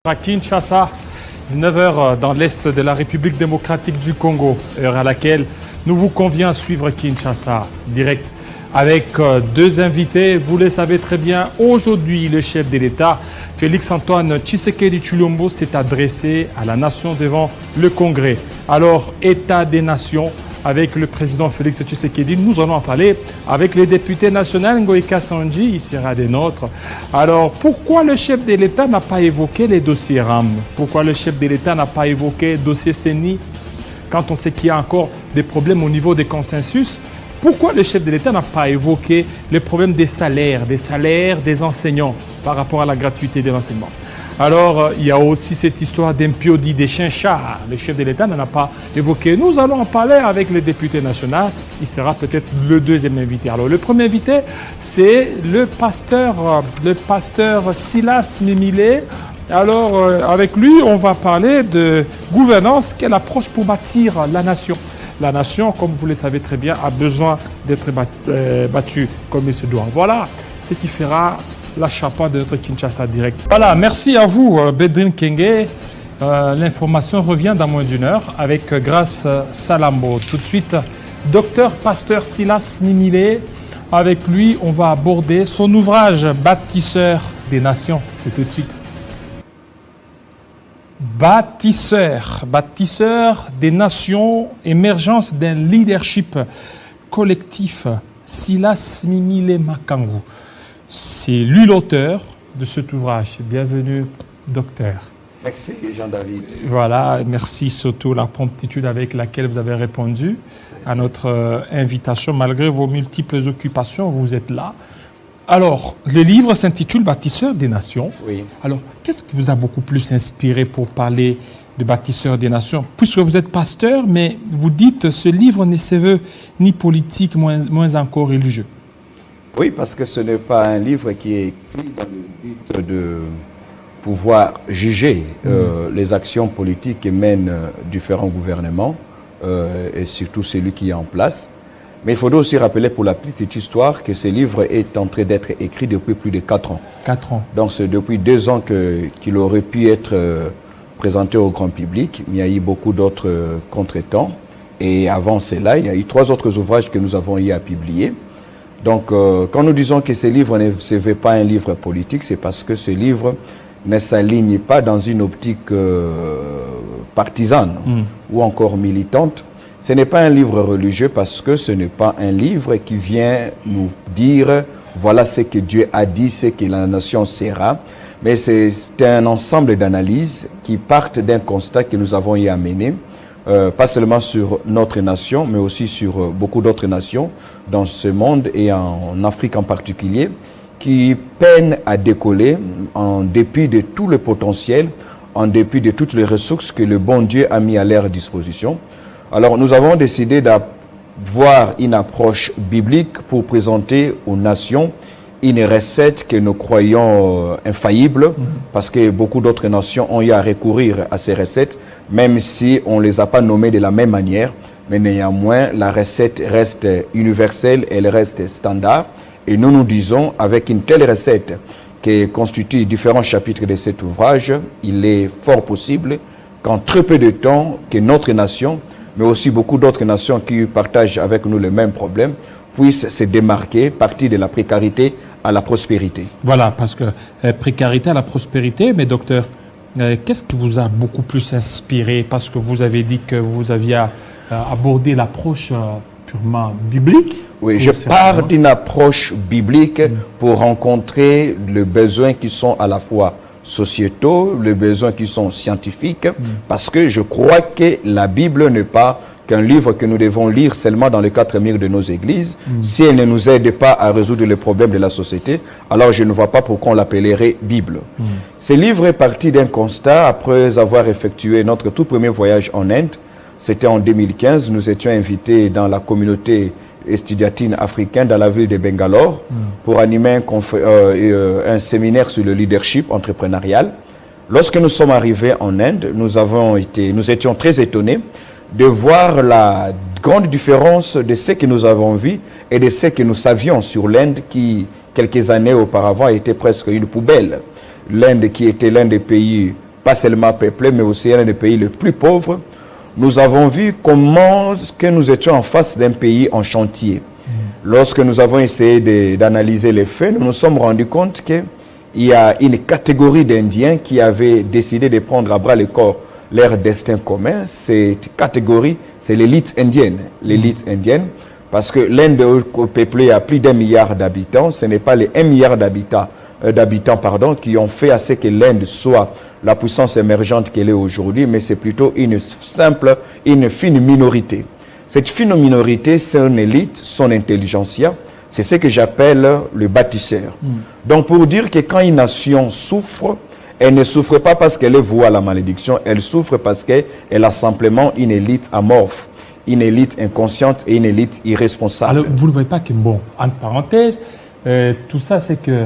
À Kinshasa, 19h dans l'est de la République démocratique du Congo, heure à laquelle nous vous convient à suivre Kinshasa direct avec deux invités. Vous le savez très bien, aujourd'hui le chef de l'État, Félix-Antoine Tshisekedi Tshilombo, s'est adressé à la nation devant le Congrès. Alors, État des nations, avec le président Félix Tshisekedi, nous allons en parler avec les députés nationaux. Ngoïka Sanji, il sera des nôtres. Alors, pourquoi le chef de l'État n'a pas évoqué les dossiers RAM? Pourquoi le chef de l'État n'a pas évoqué le dossier CENI quand on sait qu'il y a encore des problèmes au niveau des consensus? Pourquoi le chef de l'État n'a pas évoqué les problèmes des salaires des enseignants par rapport à la gratuité de l'enseignement? Alors, il y a aussi cette histoire d'impiodi, des chiens-chats. Le chef de l'État n'en a pas évoqué. Nous allons en parler avec le député national. Il sera peut-être le deuxième invité. Alors, le premier invité, c'est le pasteur Silas Mimile. Alors, avec lui, on va parler de gouvernance, quelle approche pour bâtir la nation. La nation, comme vous le savez très bien, a besoin d'être battue comme il se doit. Voilà ce qui fera la chapa de notre Kinshasa direct. Voilà, merci à vous, Bedrin Kenge. L'information revient dans moins d'une heure avec Grâce Salambo. Tout de suite, docteur pasteur Silas Mimile. Avec lui, on va aborder son ouvrage Bâtisseur des nations. C'est tout de suite. Bâtisseur des nations, émergence d'un leadership collectif. Silas Mimile Makangu. C'est lui l'auteur de cet ouvrage. Bienvenue, docteur. Merci, Jean-David. Voilà, merci surtout la promptitude avec laquelle vous avez répondu à notre invitation. Malgré vos multiples occupations, vous êtes là. Alors, le livre s'intitule Bâtisseur des nations. Oui. Alors, qu'est-ce qui vous a beaucoup plus inspiré pour parler de Bâtisseur des nations? Puisque vous êtes pasteur, mais vous dites ce livre ne se veut ni politique, moins encore religieux. Oui, parce que ce n'est pas un livre qui est écrit dans le but de pouvoir juger les actions politiques que mènent différents gouvernements et surtout celui qui est en place. Mais il faudrait aussi rappeler pour la petite histoire que ce livre est en train d'être écrit depuis plus de 4 ans. 4 ans. Donc c'est depuis 2 ans qu'il aurait pu être présenté au grand public. Il y a eu beaucoup d'autres contretemps. Et avant cela, il y a eu 3 autres ouvrages que nous avons eu à publier. Donc, quand nous disons que ce livre ne se veut pas un livre politique, c'est parce que ce livre ne s'aligne pas dans une optique partisane ou encore militante. Ce n'est pas un livre religieux parce que ce n'est pas un livre qui vient nous dire voilà ce que Dieu a dit, ce que la nation sera. Mais c'est un ensemble d'analyses qui partent d'un constat que nous avons y amené, pas seulement sur notre nation, mais aussi sur beaucoup d'autres nations dans ce monde et en Afrique en particulier, qui peinent à décoller en dépit de tout le potentiel, en dépit de toutes les ressources que le bon Dieu a mis à leur disposition. Alors nous avons décidé d'avoir une approche biblique pour présenter aux nations une recette que nous croyons infaillible, parce que beaucoup d'autres nations ont eu à recourir à ces recettes, même si on ne les a pas nommées de la même manière. Mais néanmoins, la recette reste universelle, elle reste standard. Et nous nous disons, avec une telle recette qui constitue différents chapitres de cet ouvrage, il est fort possible qu'en très peu de temps, que notre nation, mais aussi beaucoup d'autres nations qui partagent avec nous le même problème, puissent se démarquer, partir de la précarité à la prospérité. Voilà, parce que précarité à la prospérité, mais docteur, qu'est-ce qui vous a beaucoup plus inspiré? Parce que vous avez dit que vous aviez abordé l'approche purement biblique. Oui, je pars d'une approche biblique pour rencontrer les besoins qui sont à la fois sociétaux, les besoins qui sont scientifiques, parce que je crois que la Bible n'est pas qu'un livre que nous devons lire seulement dans les 4 murs de nos églises. Si elle ne nous aide pas à résoudre les problèmes de la société, alors je ne vois pas pourquoi on l'appellerait Bible. Ce livre est parti d'un constat après avoir effectué notre tout premier voyage en Inde. C'était en 2015, nous étions invités dans la communauté estudiantine africaine dans la ville de Bangalore pour animer un séminaire sur le leadership entrepreneurial. Lorsque nous sommes arrivés en Inde, nous étions très étonnés de voir la grande différence de ce que nous avons vu et de ce que nous savions sur l'Inde qui, quelques années auparavant, était presque une poubelle. L'Inde qui était l'un des pays pas seulement peuplé, mais aussi un des pays les plus pauvres, nous avons vu comment que nous étions en face d'un pays en chantier. Lorsque nous avons essayé d'analyser les faits, nous nous sommes rendus compte qu'il y a une catégorie d'Indiens qui avaient décidé de prendre à bras le corps leur destin commun. Cette catégorie, c'est l'élite indienne. L'élite indienne, parce que l'Inde est peuplée à plus d'1 milliard d'habitants. Ce n'est pas les 1 milliard d'habitants qui ont fait à ce que l'Inde soit la puissance émergente qu'elle est aujourd'hui, mais c'est plutôt une fine minorité. Cette fine minorité, son élite, son intelligentsia, c'est ce que j'appelle le bâtisseur. Donc pour dire que quand une nation souffre, elle ne souffre pas parce qu'elle est vouée à la malédiction, elle souffre parce qu'elle a simplement une élite amorphe, une élite inconsciente et une élite irresponsable. Alors, vous ne voyez pas que, bon, entre parenthèses, tout ça, c'est que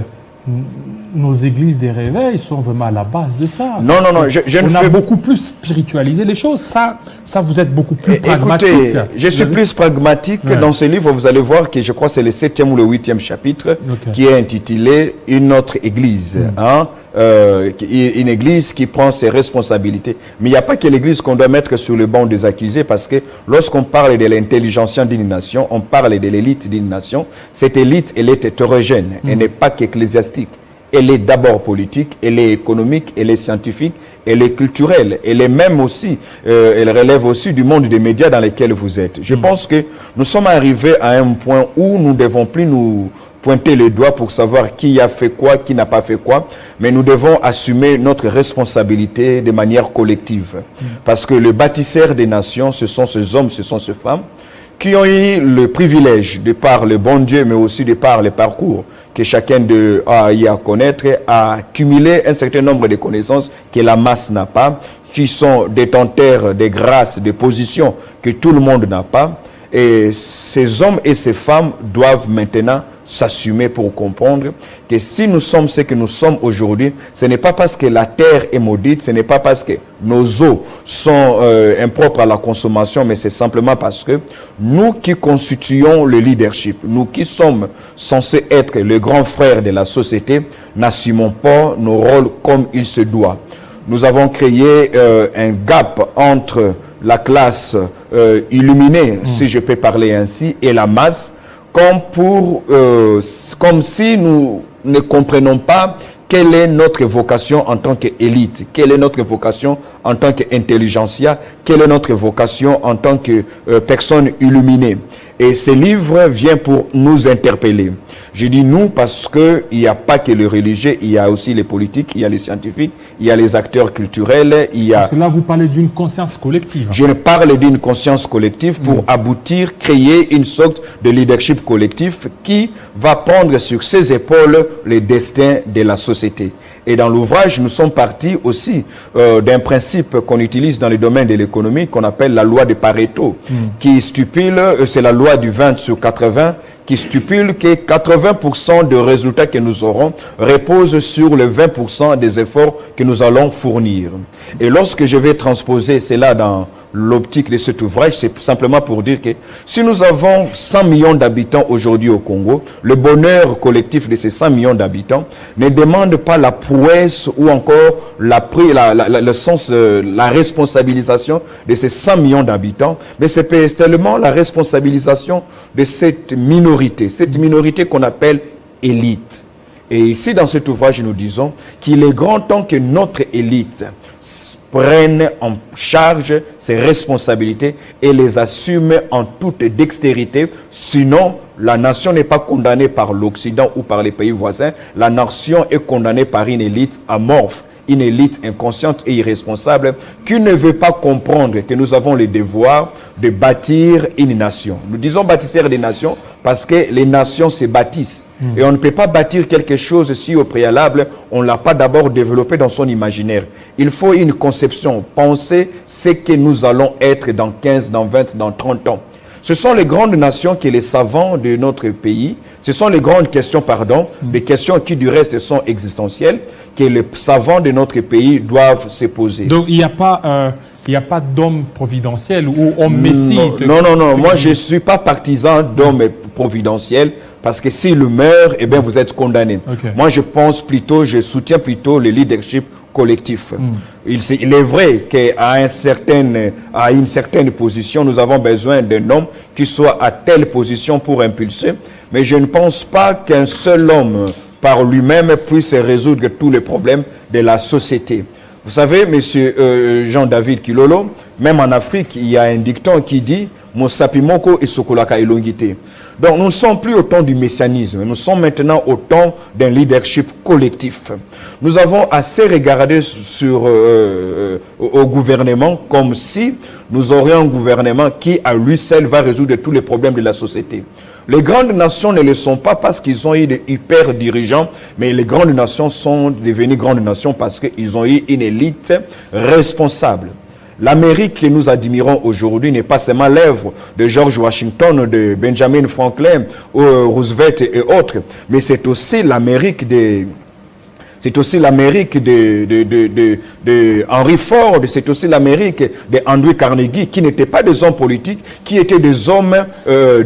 nos églises des réveils sont vraiment à la base de ça. Non, on a beaucoup plus spiritualisé les choses. Ça vous êtes beaucoup plus pragmatique. Écoutez, je suis plus pragmatique. Ouais. Dans ce livre, vous allez voir que je crois que c'est le 7e ou le 8e chapitre qui est intitulé « Une autre église ». Une église qui prend ses responsabilités. Mais il n'y a pas que l'église qu'on doit mettre sur le banc des accusés, parce que lorsqu'on parle de l'intelligentsia d'une nation, on parle de l'élite d'une nation. Cette élite, elle est hétérogène. Elle n'est pas qu'ecclésiastique. Elle est d'abord politique, elle est économique, elle est scientifique, elle est culturelle. Elle est même aussi, elle relève aussi du monde des médias dans lesquels vous êtes. Je pense que nous sommes arrivés à un point où nous ne devons plus nous pointer les doigts pour savoir qui a fait quoi, qui n'a pas fait quoi, mais nous devons assumer notre responsabilité de manière collective. Parce que le bâtisseur des nations, ce sont ces hommes, ce sont ces femmes, qui ont eu le privilège, de par le bon Dieu, mais aussi de par le parcours que chacun d'eux a eu à connaître, à accumuler un certain nombre de connaissances que la masse n'a pas, qui sont détenteurs des grâces, des positions que tout le monde n'a pas. Et ces hommes et ces femmes doivent maintenant s'assumer pour comprendre que si nous sommes ce que nous sommes aujourd'hui, ce n'est pas parce que la terre est maudite, ce n'est pas parce que nos eaux sont impropres à la consommation, mais c'est simplement parce que nous qui constituons le leadership, nous qui sommes censés être le grand frère de la société, n'assumons pas nos rôles comme il se doit. Nous avons créé un gap entre la classe illuminée, si je peux parler ainsi, et la masse, comme si nous ne comprenons pas quelle est notre vocation en tant qu'élite, quelle est notre vocation en tant qu'intelligentsia, quelle est notre vocation en tant que personne illuminée. Et ce livre vient pour nous interpeller. Je dis nous parce que il n'y a pas que le religieux, il y a aussi les politiques, il y a les scientifiques, il y a les acteurs culturels, il y a... Parce que là, vous parlez d'une conscience collective. Je parle d'une conscience collective pour aboutir, créer une sorte de leadership collectif qui va prendre sur ses épaules le destin de la société. Et dans l'ouvrage, nous sommes partis aussi d'un principe qu'on utilise dans le domaine de l'économie, qu'on appelle la loi de Pareto, qui stipule, c'est la loi du 20/80, qui stipule que 80% des résultats que nous aurons reposent sur les 20% des efforts que nous allons fournir. Et lorsque je vais transposer cela dans l'optique de cet ouvrage, c'est simplement pour dire que si nous avons 100 millions d'habitants aujourd'hui au Congo, le bonheur collectif de ces 100 millions d'habitants ne demande pas la prouesse ou encore la responsabilisation de ces 100 millions d'habitants, mais c'est seulement la responsabilisation de cette minorité qu'on appelle élite. Et ici, dans cet ouvrage, nous disons qu'il est grand temps que notre élite prenne en charge ses responsabilités et les assume en toute dextérité. Sinon, la nation n'est pas condamnée par l'Occident ou par les pays voisins. La nation est condamnée par une élite amorphe, une élite inconsciente et irresponsable qui ne veut pas comprendre que nous avons le devoir de bâtir une nation. Nous disons bâtisseurs des nations parce que les nations se bâtissent. Et on ne peut pas bâtir quelque chose si au préalable, on ne l'a pas d'abord développé dans son imaginaire. Il faut une conception, penser ce que nous allons être dans 15, dans 20, dans 30 ans. Ce sont les grandes nations que les savants de notre pays, ce sont les grandes questions, des questions qui du reste sont existentielles, que les savants de notre pays doivent se poser. Donc il n'y a pas d'homme providentiel ou homme messie. Non. Moi, je ne suis pas partisan d'homme providentiel Parce que s'il meurt, eh bien, vous êtes condamné. Okay. Moi, je soutiens plutôt le leadership collectif. Il est vrai qu'à une certaine position, nous avons besoin d'un homme qui soit à telle position pour impulser. Mais je ne pense pas qu'un seul homme, par lui-même, puisse résoudre tous les problèmes de la société. Vous savez, monsieur Jean-David Kilolo, même en Afrique, il y a un dicton qui dit « Mosapimoko et Sokolaka Elongite ». Donc nous ne sommes plus au temps du messianisme, nous sommes maintenant au temps d'un leadership collectif. Nous avons assez regardé au gouvernement comme si nous aurions un gouvernement qui à lui seul va résoudre tous les problèmes de la société. Les grandes nations ne le sont pas parce qu'ils ont eu des hyper dirigeants, mais les grandes nations sont devenues grandes nations parce qu'ils ont eu une élite responsable. L'Amérique que nous admirons aujourd'hui n'est pas seulement l'œuvre de George Washington, de Benjamin Franklin, Roosevelt et autres, mais c'est aussi l'Amérique de Henry Ford, c'est aussi l'Amérique de Andrew Carnegie, qui n'étaient pas des hommes politiques, qui étaient des hommes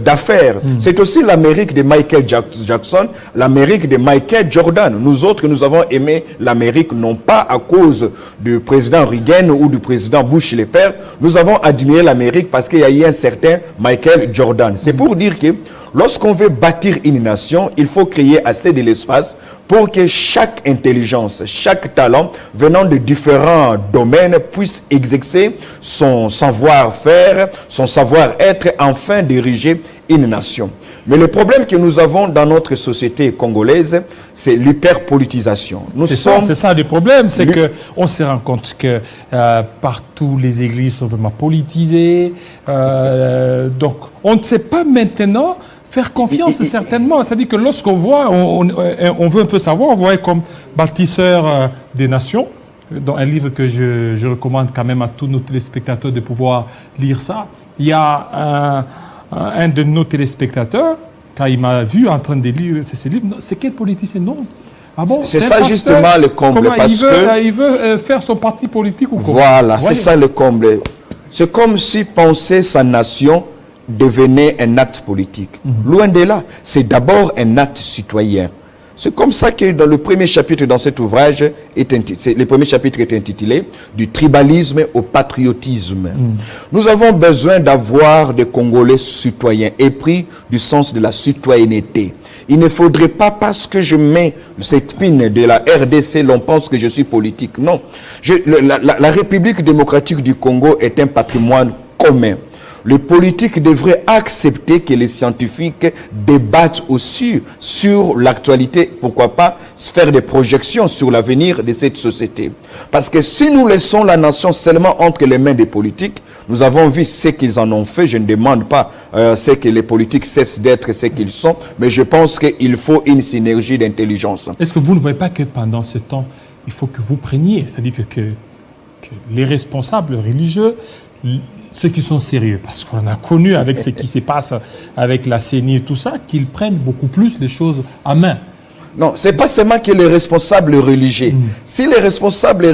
d'affaires. C'est aussi l'Amérique de Michael Jackson, l'Amérique de Michael Jordan. Nous autres, nous avons aimé l'Amérique, non pas à cause du président Reagan ou du président Bush le père. Nous avons admiré l'Amérique parce qu'il y a eu un certain Michael Jordan. C'est pour dire que lorsqu'on veut bâtir une nation, il faut créer assez de l'espace pour que chaque intelligence, chaque talent venant de différents domaines puisse exercer son savoir-faire, son savoir-être, afin diriger une nation. Mais le problème que nous avons dans notre société congolaise, c'est l'hyperpolitisation. C'est ça le problème, c'est qu'on se rend compte que partout les églises sont vraiment politisées. Donc on ne sait pas maintenant faire confiance, certainement. C'est-à-dire que lorsqu'on voit, on veut un peu savoir, on voit comme bâtisseur des nations, dans un livre que je recommande quand même à tous nos téléspectateurs de pouvoir lire ça. Il y a un de nos téléspectateurs, quand il m'a vu en train de lire ces livres, c'est quel politicien? Non. Ah bon, c'est ça justement le comble. Parce il veut faire son parti politique ou quoi? Voilà, c'est ça le comble. C'est comme si penser sa nation devenait un acte politique. Loin de là, c'est d'abord un acte citoyen. C'est comme ça que dans le premier chapitre dans cet ouvrage, le premier chapitre est intitulé « Du tribalisme au patriotisme ». Nous avons besoin d'avoir des Congolais citoyens, épris du sens de la citoyenneté. Il ne faudrait pas, parce que je mets cette pine de la RDC, l'on pense que je suis politique. Non. La République démocratique du Congo est un patrimoine commun. Les politiques devraient accepter que les scientifiques débattent aussi sur l'actualité, pourquoi pas faire des projections sur l'avenir de cette société. Parce que si nous laissons la nation seulement entre les mains des politiques, nous avons vu ce qu'ils en ont fait. Je ne demande pas que les politiques cessent d'être ce qu'ils sont, mais je pense qu'il faut une synergie d'intelligence. Est-ce que vous ne voyez pas que pendant ce temps, il faut que vous preniez, c'est-à-dire que les responsables religieux, ceux qui sont sérieux, parce qu'on a connu avec ce qui se passe avec la CENI et tout ça, qu'ils prennent beaucoup plus les choses à main. Non, c'est pas seulement que les responsables religieux. Si les responsables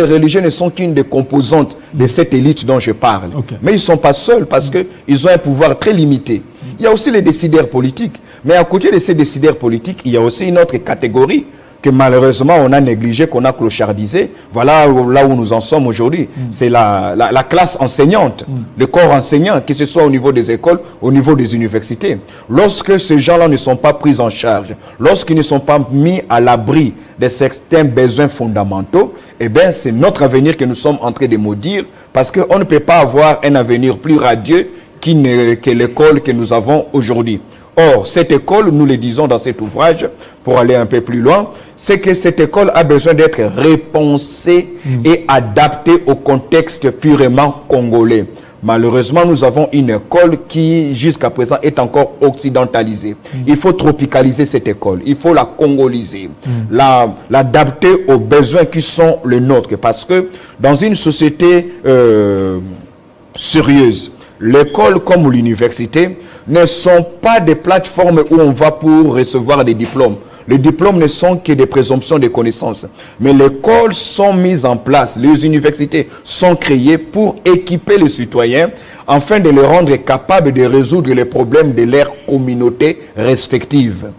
religieux ne sont qu'une des composantes de cette élite dont je parle. Mais ils ne sont pas seuls parce qu'ils ont un pouvoir très limité. Il y a aussi les décideurs politiques. Mais à côté de ces décideurs politiques, il y a aussi une autre catégorie que malheureusement on a négligé, qu'on a clochardisé. Voilà là où nous en sommes aujourd'hui. C'est la classe enseignante, le corps enseignant, que ce soit au niveau des écoles, au niveau des universités. Lorsque ces gens-là ne sont pas pris en charge, lorsqu'ils ne sont pas mis à l'abri de certains besoins fondamentaux, eh bien c'est notre avenir que nous sommes en train de maudire, parce qu'on ne peut pas avoir un avenir plus radieux que l'école que nous avons aujourd'hui. Or, cette école, nous le disons dans cet ouvrage, pour aller un peu plus loin, c'est que cette école a besoin d'être repensée et adaptée au contexte purement congolais. Malheureusement, nous avons une école qui, jusqu'à présent, est encore occidentalisée. Il faut tropicaliser cette école. Il faut la congoliser. L'adapter aux besoins qui sont les nôtres. Parce que dans une société sérieuse, l'école comme l'université ne sont pas des plateformes où on va pour recevoir des diplômes. Les diplômes ne sont que des présomptions de connaissances. Mais les écoles sont mises en place, les universités sont créées pour équiper les citoyens afin de les rendre capables de résoudre les problèmes de leur communauté respective.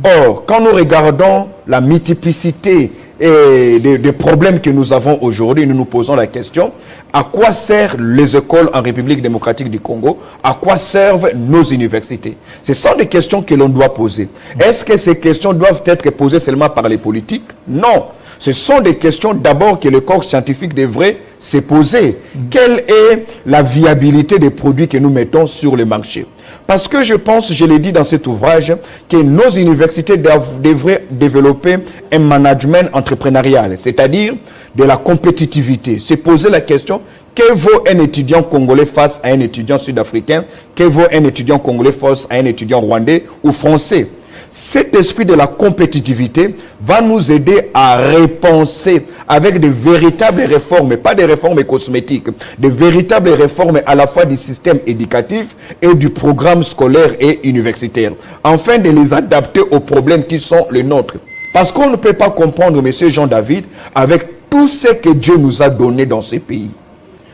Or, quand nous regardons la multiplicité des problèmes que nous avons aujourd'hui, nous nous posons la question, à quoi servent les écoles en République démocratique du Congo? À quoi servent nos universités? Ce sont des questions que l'on doit poser. Est-ce que ces questions doivent être posées seulement par les politiques? Non. Ce sont des questions d'abord que le corps scientifique devrait se poser. Quelle est la viabilité des produits que nous mettons sur le marché? Parce que je pense, je l'ai dit dans cet ouvrage, que nos universités devraient développer un management entrepreneurial, c'est-à-dire de la compétitivité. Se poser la question, que vaut un étudiant congolais face à un étudiant sud-africain? Que vaut un étudiant congolais face à un étudiant rwandais ou français? Cet esprit de la compétitivité va nous aider à repenser avec de véritables réformes, pas des réformes cosmétiques, de véritables réformes à la fois du système éducatif et du programme scolaire et universitaire, afin de les adapter aux problèmes qui sont les nôtres. Parce qu'on ne peut pas comprendre, monsieur Jean-David, avec tout ce que Dieu nous a donné dans ce pays.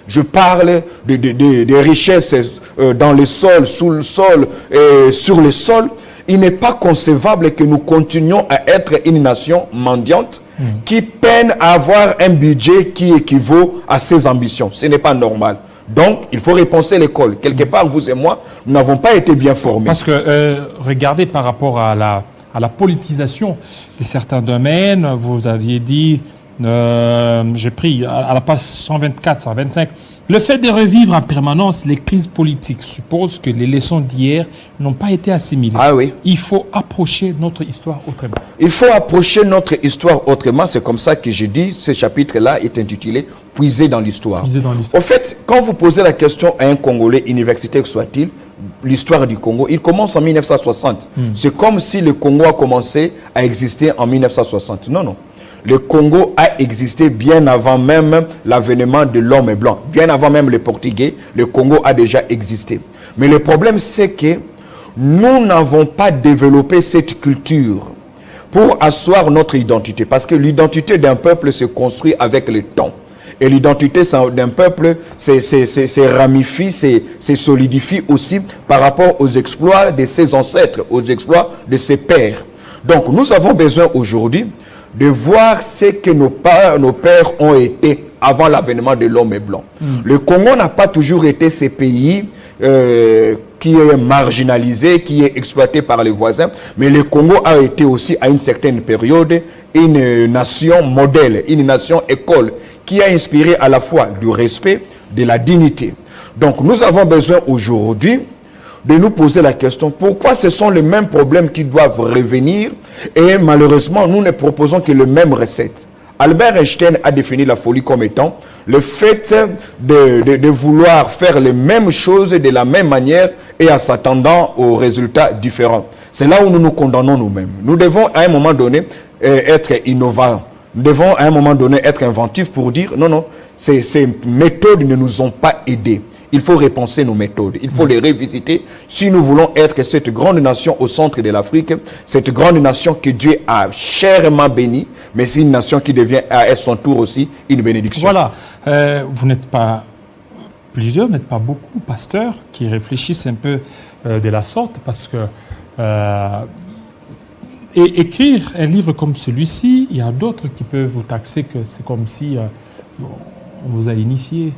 Je parle des richesses dans le sol, sous le sol, sur le sol. Il n'est pas concevable que nous continuions à être une nation mendiante qui peine à avoir un budget qui équivaut à ses ambitions. Ce n'est pas normal. Donc, il faut repenser l'école. Quelque part, vous et moi, nous n'avons pas été bien formés. Parce que, regardez par rapport à la politisation de certains domaines, vous aviez dit, j'ai pris à la page 124, 125, le fait de revivre en permanence les crises politiques suppose que les leçons d'hier n'ont pas été assimilées. Ah oui. Il faut approcher notre histoire autrement. Il faut approcher notre histoire autrement. C'est comme ça que je dis, ce chapitre-là est intitulé « Puiser dans l'histoire ». Au fait, quand vous posez la question à un Congolais, universitaire soit-il, l'histoire du Congo, il commence en 1960. C'est comme si le Congo a commencé à exister en 1960. Non, non. Le Congo a existé bien avant même l'avènement de l'homme blanc. Bien avant même les Portugais, le Congo a déjà existé. Mais le problème, c'est que nous n'avons pas développé cette culture pour asseoir notre identité. Parce que l'identité d'un peuple se construit avec le temps. Et l'identité d'un peuple se ramifie, se solidifie aussi par rapport aux exploits de ses ancêtres, aux exploits de ses pères. Donc nous avons besoin aujourd'hui de voir ce que nos pères ont été avant l'avènement de l'homme blanc. Le Congo n'a pas toujours été ce pays qui est marginalisé, qui est exploité par les voisins, mais le Congo a été aussi à une certaine période une nation modèle, une nation école, qui a inspiré à la fois du respect, de la dignité. Donc nous avons besoin aujourd'hui de nous poser la question, pourquoi ce sont les mêmes problèmes qui doivent revenir et malheureusement nous ne proposons que les mêmes recettes. Albert Einstein a défini la folie comme étant le fait de vouloir faire les mêmes choses de la même manière et en s'attendant aux résultats différents. C'est là où nous nous condamnons nous-mêmes. Nous devons à un moment donné être innovants. Nous devons à un moment donné être inventifs pour dire non, non, ces méthodes ne nous ont pas aidés. Il faut repenser nos méthodes, il faut les revisiter si nous voulons être cette grande nation au centre de l'Afrique, cette grande nation que Dieu a chèrement bénie, mais c'est une nation qui devient à son tour aussi une bénédiction. Voilà, vous n'êtes pas plusieurs, n'êtes pas beaucoup pasteurs qui réfléchissent un peu de la sorte, parce que et écrire un livre comme celui-ci, il y a d'autres qui peuvent vous taxer que c'est comme si on vous a initié.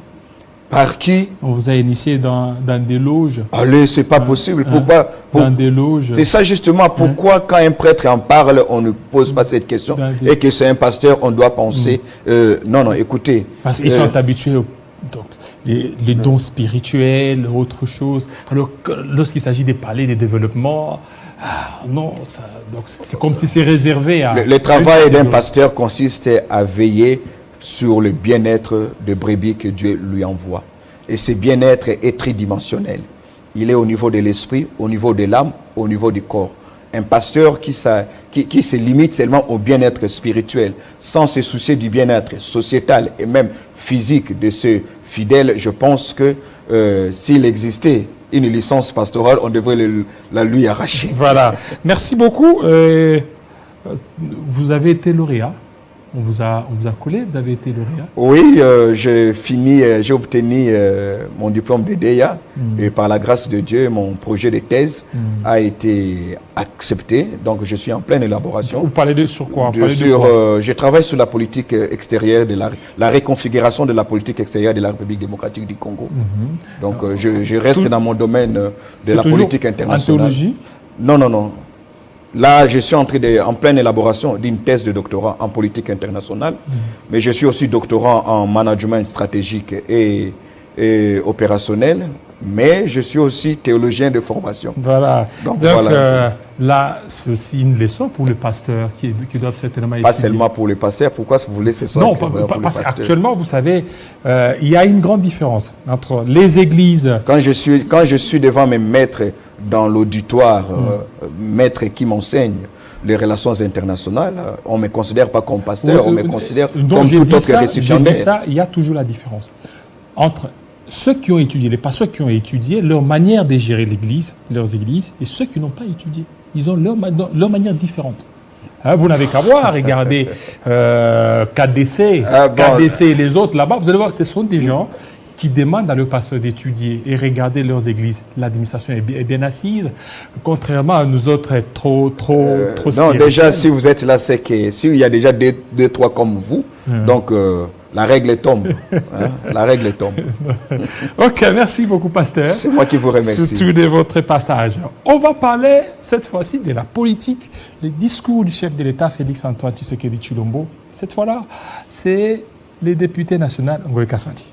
Par qui? On vous a initié dans des loges. Allez, c'est pas possible. Pourquoi? Dans des loges. C'est ça justement pourquoi quand un prêtre en parle, on ne pose pas cette question. Et que c'est un pasteur, on doit penser, non, non, écoutez. Parce qu'ils sont habitués donc, les dons spirituels, autre chose. Alors, lorsqu'il s'agit de parler des développements, non, donc c'est comme si c'est réservé à... Le travail d'un pasteur consiste à veiller sur le bien-être de brebis que Dieu lui envoie. Et ce bien-être est tridimensionnel. Il est au niveau de l'esprit, au niveau de l'âme, au niveau du corps. Un pasteur qui se limite seulement au bien-être spirituel, sans se soucier du bien-être sociétal et même physique de ce fidèle, je pense que s'il existait une licence pastorale, on devrait la lui arracher. Voilà. Merci beaucoup. Vous avez été lauréat. On vous a collé, vous avez été lauréat. Oui, j'ai obtenu mon diplôme de DEA et par la grâce de Dieu, mon projet de thèse a été accepté. Donc, je suis en pleine élaboration. Vous parlez sur quoi? Je travaille sur la politique extérieure, la reconfiguration de la politique extérieure de la République démocratique du Congo. Donc, je reste dans mon domaine de la politique internationale. En théologie? Non. Là, je suis en pleine élaboration d'une thèse de doctorat en politique internationale, mais je suis aussi doctorant en management stratégique et opérationnel, mais je suis aussi théologien de formation. Voilà. Donc voilà. Là, c'est aussi une leçon pour les pasteurs qui doivent certainement étudier. Pas seulement pour les pasteurs. Pourquoi vous voulez ce soir? Non, parce qu'actuellement, vous savez, il y a une grande différence entre les églises. Quand je suis devant mes maîtres dans l'auditoire, maîtres qui m'enseignent les relations internationales, on ne me considère pas comme pasteur, on me considère comme tout autre récipiendaire. Je dis ça, il y a toujours la différence entre ceux qui ont étudié, les pasteurs qui ont étudié, leur manière de gérer l'église, leurs églises, et ceux qui n'ont pas étudié. Ils ont leur manière différente. Hein, vous n'avez qu'à voir, regardez KDC, KDC et les autres là-bas, vous allez voir, ce sont des gens qui demandent à leurs pasteurs d'étudier et regarder leurs églises. L'administration est bien assise, contrairement à nous autres trop non, déjà, si vous êtes là, c'est que s'il y a déjà deux, trois comme vous, donc la règle tombe. La règle tombe. Ok, merci beaucoup, pasteur. C'est moi qui vous remercie. Surtout de votre passage. On va parler cette fois-ci de la politique, les discours du chef de l'État, Félix Antoine Tshisekedi Tshilombo. Cette fois-là, c'est les députés nationaux Ngoï Kaswandi.